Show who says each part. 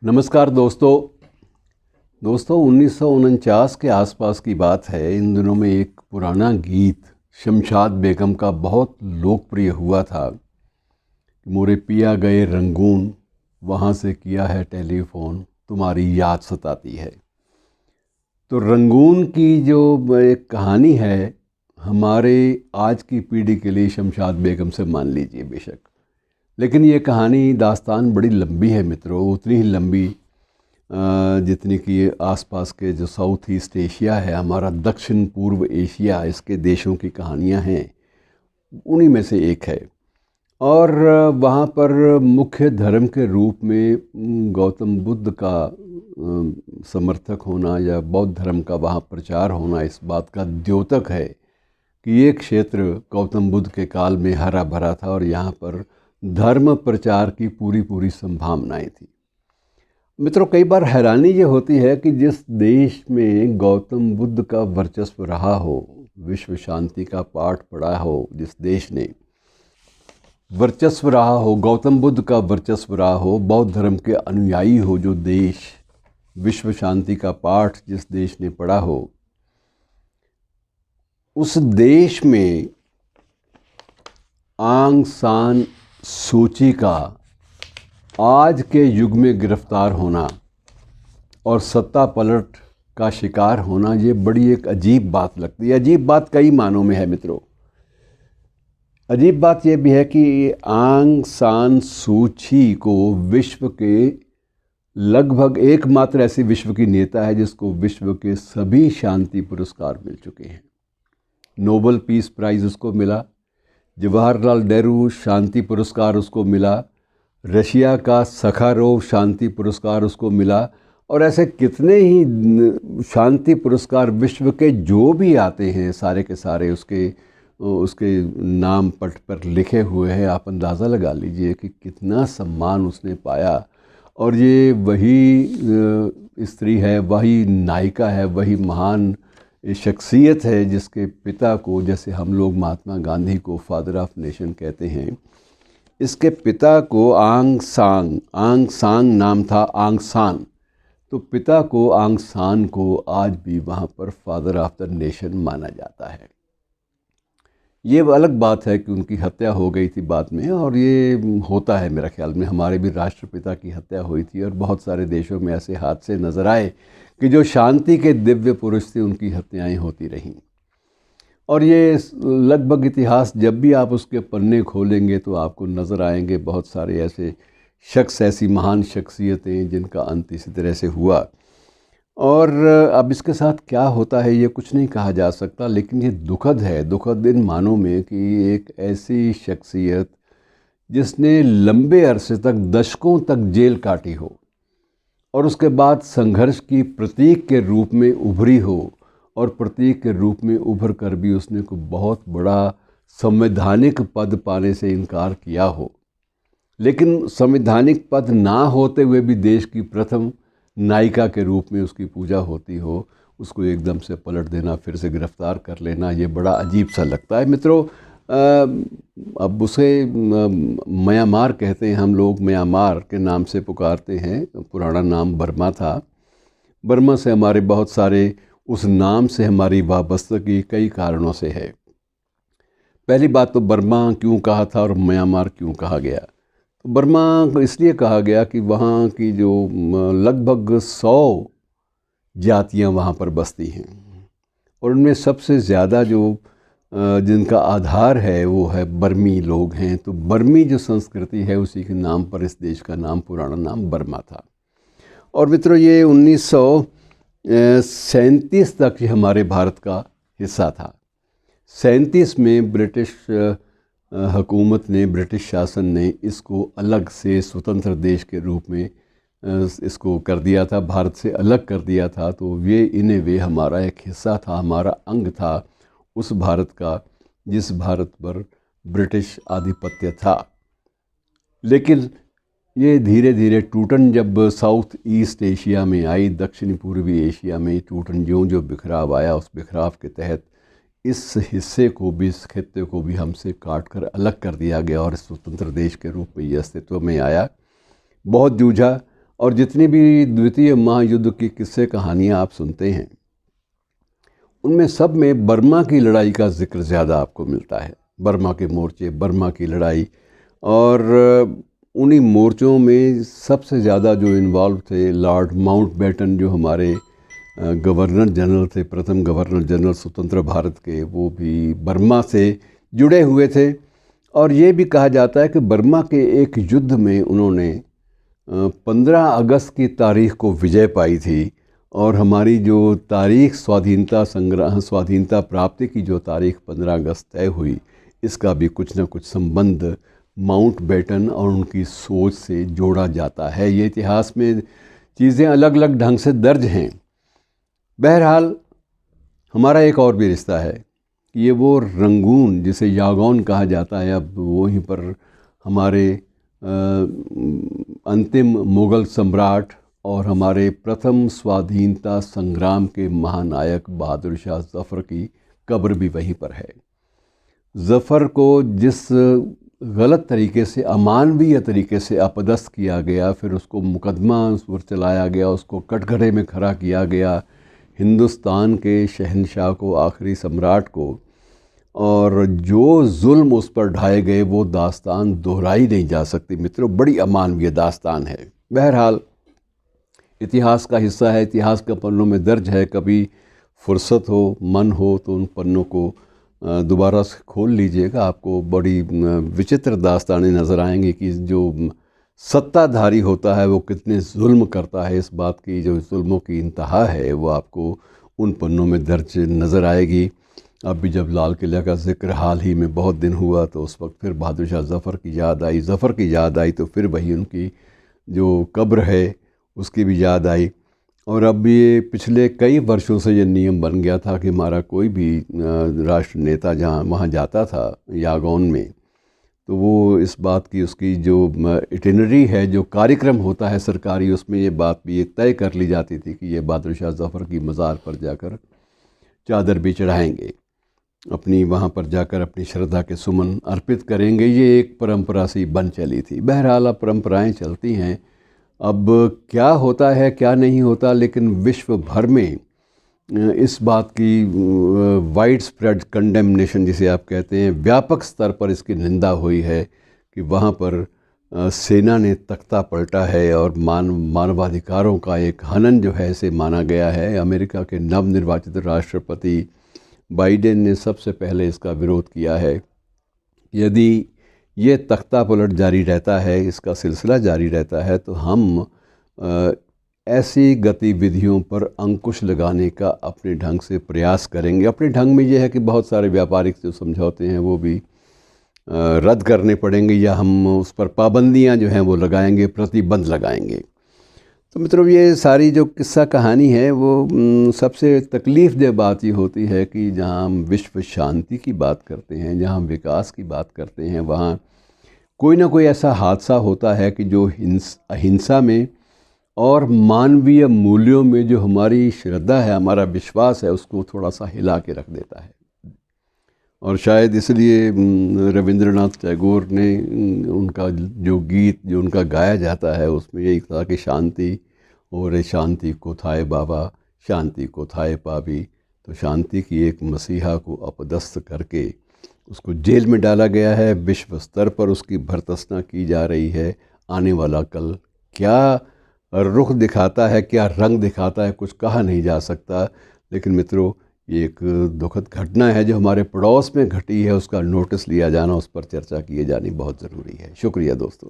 Speaker 1: नमस्कार दोस्तों 1949 के आसपास की बात है। इन दिनों में एक पुराना गीत शमशाद बेगम का बहुत लोकप्रिय हुआ था। मोरे पिया गए रंगून, वहाँ से किया है टेलीफोन, तुम्हारी याद सताती है। तो रंगून की जो एक कहानी है, हमारे आज की पीढ़ी के लिए शमशाद बेगम से मान लीजिए बेशक, लेकिन ये कहानी दास्तान बड़ी लंबी है मित्रों, उतनी ही लंबी जितनी कि आसपास के जो साउथ ईस्ट एशिया है, हमारा दक्षिण पूर्व एशिया, इसके देशों की कहानियां हैं, उन्हीं में से एक है। और वहाँ पर मुख्य धर्म के रूप में गौतम बुद्ध का समर्थक होना या बौद्ध धर्म का वहाँ प्रचार होना इस बात का द्योतक है कि ये क्षेत्र गौतम बुद्ध के काल में हरा भरा था और यहाँ पर धर्म प्रचार की पूरी पूरी संभावनाएं थी। मित्रों, कई बार हैरानी ये होती है कि जिस देश में गौतम बुद्ध का वर्चस्व रहा हो, विश्व शांति का पाठ पढ़ा हो, जिस देश ने वर्चस्व रहा हो, गौतम बुद्ध का वर्चस्व रहा हो, बौद्ध धर्म के अनुयायी हो जो देश, विश्व शांति का पाठ जिस देश ने पढ़ा हो, उस देश में आंग सान सूची का आज के युग में गिरफ्तार होना और सत्ता पलट का शिकार होना, ये बड़ी एक अजीब बात लगती है। अजीब बात कई मानों में है मित्रों। अजीब बात ये भी है कि आंग सान सूची को विश्व के लगभग एकमात्र ऐसी विश्व की नेता है जिसको विश्व के सभी शांति पुरस्कार मिल चुके हैं। नोबल पीस प्राइज़ उसको मिला, जवाहरलाल नेहरू शांति पुरस्कार उसको मिला, रशिया का सखारोव शांति पुरस्कार उसको मिला, और ऐसे कितने ही शांति पुरस्कार विश्व के जो भी आते हैं सारे के सारे उसके नाम पट पर लिखे हुए हैं। आप अंदाज़ा लगा लीजिए कि कितना सम्मान उसने पाया। और ये वही स्त्री है, वही नायिका है, वही महान शख्सियत है जिसके पिता को, जैसे हम लोग महात्मा गांधी को फादर ऑफ नेशन कहते हैं, इसके पिता को आंग सांग नाम था, आंग सान। तो पिता को, आंग सान को आज भी वहाँ पर फादर ऑफ द नेशन माना जाता है। ये अलग बात है कि उनकी हत्या हो गई थी बाद में, और ये होता है मेरा ख्याल में, हमारे भी राष्ट्रपिता की हत्या हुई थी और बहुत सारे देशों में ऐसे हादसे नज़र आए कि जो शांति के दिव्य पुरुष थे उनकी हत्याएं होती रहीं। और ये लगभग इतिहास जब भी आप उसके पन्ने खोलेंगे तो आपको नज़र आएंगे बहुत सारे ऐसे शख्स, ऐसी महान शख्सियतें जिनका अंत इसी तरह से हुआ। और अब इसके साथ क्या होता है ये कुछ नहीं कहा जा सकता, लेकिन ये दुखद है, दुखद इन मानों में कि एक ऐसी शख्सियत जिसने लंबे अरसे तक, दशकों तक जेल काटी हो और उसके बाद संघर्ष की प्रतीक के रूप में उभरी हो, और प्रतीक के रूप में उभर कर भी उसने को बहुत बड़ा संवैधानिक पद पाने से इनकार किया हो, लेकिन संवैधानिक पद ना होते हुए भी देश की प्रथम नायिका के रूप में उसकी पूजा होती हो, उसको एकदम से पलट देना, फिर से गिरफ्तार कर लेना, ये बड़ा अजीब सा लगता है मित्रों। अब उसे म्यांमार कहते हैं, हम लोग म्यांमार के नाम से पुकारते हैं, पुराना नाम बर्मा था। बर्मा से हमारे बहुत सारे, उस नाम से हमारी वाबस्तगी कई कारणों से है। पहली बात तो बर्मा क्यों कहा था और म्यांमार क्यों कहा गया। तो बर्मा इसलिए कहा गया कि वहाँ की जो लगभग 100 जातियाँ वहाँ पर बसती हैं, और उनमें सबसे ज़्यादा जो जिनका आधार है वो है बर्मी लोग हैं। तो बर्मी जो संस्कृति है उसी के नाम पर इस देश का नाम, पुराना नाम बर्मा था। और मित्रों, ये 1937 तक ये हमारे भारत का हिस्सा था। 37 में ब्रिटिश हुकूमत ने, ब्रिटिश शासन ने इसको अलग से स्वतंत्र देश के रूप में इसको कर दिया था, भारत से अलग कर दिया था। तो ये इन्हें वे हमारा एक हिस्सा था, हमारा अंग था उस भारत का जिस भारत पर ब्रिटिश आधिपत्य था। लेकिन ये धीरे धीरे टूटन जब साउथ ईस्ट एशिया में आई, दक्षिणी पूर्वी एशिया में टूटन जो बिखराव आया, उस बिखराव के तहत इस हिस्से को भी, इस खित्ते को भी हमसे काट कर अलग कर दिया गया और स्वतंत्र देश के रूप में ये अस्तित्व में आया। बहुत जूझा और जितनी भी द्वितीय महायुद्ध की किस्से कहानियाँ आप सुनते हैं, उनमें सब में बर्मा की लड़ाई का जिक्र ज़्यादा आपको मिलता है। बर्मा के मोर्चे, बर्मा की लड़ाई, और उन्हीं मोर्चों में सबसे ज़्यादा जो इन्वॉल्व थे लॉर्ड माउंटबेटन, जो हमारे गवर्नर जनरल थे, प्रथम गवर्नर जनरल स्वतंत्र भारत के, वो भी बर्मा से जुड़े हुए थे। और ये भी कहा जाता है कि बर्मा के एक युद्ध में उन्होंने 15 अगस्त की तारीख को विजय पाई थी, और हमारी जो तारीख स्वाधीनता प्राप्ति की जो तारीख 15 अगस्त तय हुई, इसका भी कुछ न कुछ संबंध माउंटबेटन और उनकी सोच से जोड़ा जाता है। ये इतिहास में चीज़ें अलग अलग ढंग से दर्ज हैं। बहरहाल हमारा एक और भी रिश्ता है कि ये वो रंगून जिसे यागौन कहा जाता है, अब वहीं पर हमारे अंतिम मुग़ल सम्राट और हमारे प्रथम स्वाधीनता संग्राम के महानायक बहादुर शाह ज़फ़र की कब्र भी वहीं पर है। ज़फ़र को जिस गलत तरीके से, अमानवीय तरीके से अपदस्थ किया गया, फिर उसको मुकदमा उस पर चलाया गया, उसको कटघरे में खड़ा किया गया, हिंदुस्तान के शहंशाह को, आखिरी सम्राट को, और जो जुल्म उस पर ढाए गए वो दास्तान दोहराई नहीं जा सकती मित्रों, बड़ी अमानवीय दास्तान है। बहरहाल इतिहास का हिस्सा है, इतिहास के पन्नों में दर्ज है। कभी फुर्सत हो, मन हो तो उन पन्नों को दोबारा से खोल लीजिएगा, आपको बड़ी विचित्र दास्तानें नज़र आएंगी कि जो सत्ताधारी होता है वो कितने जुल्म करता है। इस बात की जो जुल्मों की इंतहा है वो आपको उन पन्नों में दर्ज नज़र आएगी। अब भी जब लाल किला का जिक्र हाल ही में बहुत दिन हुआ तो उस वक्त फिर बहादुर शाह ज़फ़र की याद आई, ज़फ़र की याद आई तो फिर वही उनकी जो कब्र है उसकी भी याद आई। और अब ये पिछले कई वर्षों से ये नियम बन गया था कि हमारा कोई भी राष्ट्र नेता जहाँ वहाँ जाता था यागौन में, तो वो इस बात की, उसकी जो इटिनरी है, जो कार्यक्रम होता है सरकारी, उसमें ये बात भी एक तय कर ली जाती थी कि ये बहादुर शाह ज़फ़र की मज़ार पर जाकर चादर भी चढ़ाएंगे, अपनी वहाँ पर जाकर अपनी श्रद्धा के सुमन अर्पित करेंगे। ये एक परंपरा सी बन चली थी। बहरहाल अब परंपराएं चलती हैं, अब क्या होता है क्या नहीं होता, लेकिन विश्व भर में इस बात की वाइड स्प्रेड कंडेमनेशन जिसे आप कहते हैं, व्यापक स्तर पर इसकी निंदा हुई है कि वहाँ पर सेना ने तख्ता पलटा है और मानवाधिकारों का एक हनन जो है इसे माना गया है। अमेरिका के नवनिर्वाचित राष्ट्रपति बाइडेन ने सबसे पहले इसका विरोध किया है। यदि ये तख्ता पलट जारी रहता है, इसका सिलसिला जारी रहता है, तो हम ऐसी गतिविधियों पर अंकुश लगाने का अपने ढंग से प्रयास करेंगे। अपने ढंग में ये है कि बहुत सारे व्यापारिक जो समझौते हैं वो भी रद्द करने पड़ेंगे, या हम उस पर पाबंदियां जो हैं वो लगाएंगे, प्रतिबंध लगाएंगे। तो मित्रों, ये सारी जो किस्सा कहानी है वो सबसे तकलीफ़देह बात ये होती है कि जहाँ हम विश्व शांति की बात करते हैं, जहाँ हम विकास की बात करते हैं, वहाँ कोई ना कोई ऐसा हादसा होता है कि जो अहिंसा में और मानवीय मूल्यों में जो हमारी श्रद्धा है, हमारा विश्वास है, उसको थोड़ा सा हिला के रख देता है। और शायद इसलिए रविंद्रनाथ टैगोर ने उनका जो गीत जो उनका गाया जाता है उसमें यही था कि शांति और शांति को थाए बाबा, शांति को थाए पाबी। तो शांति की एक मसीहा को अपदस्थ करके उसको जेल में डाला गया है, विश्व स्तर पर उसकी भर्त्सना की जा रही है। आने वाला कल क्या रुख दिखाता है, क्या रंग दिखाता है, कुछ कहा नहीं जा सकता। लेकिन मित्रों, ये एक दुखद घटना है जो हमारे पड़ोस में घटी है, उसका नोटिस लिया जाना, उस पर चर्चा किए जानी बहुत ज़रूरी है। शुक्रिया दोस्तों।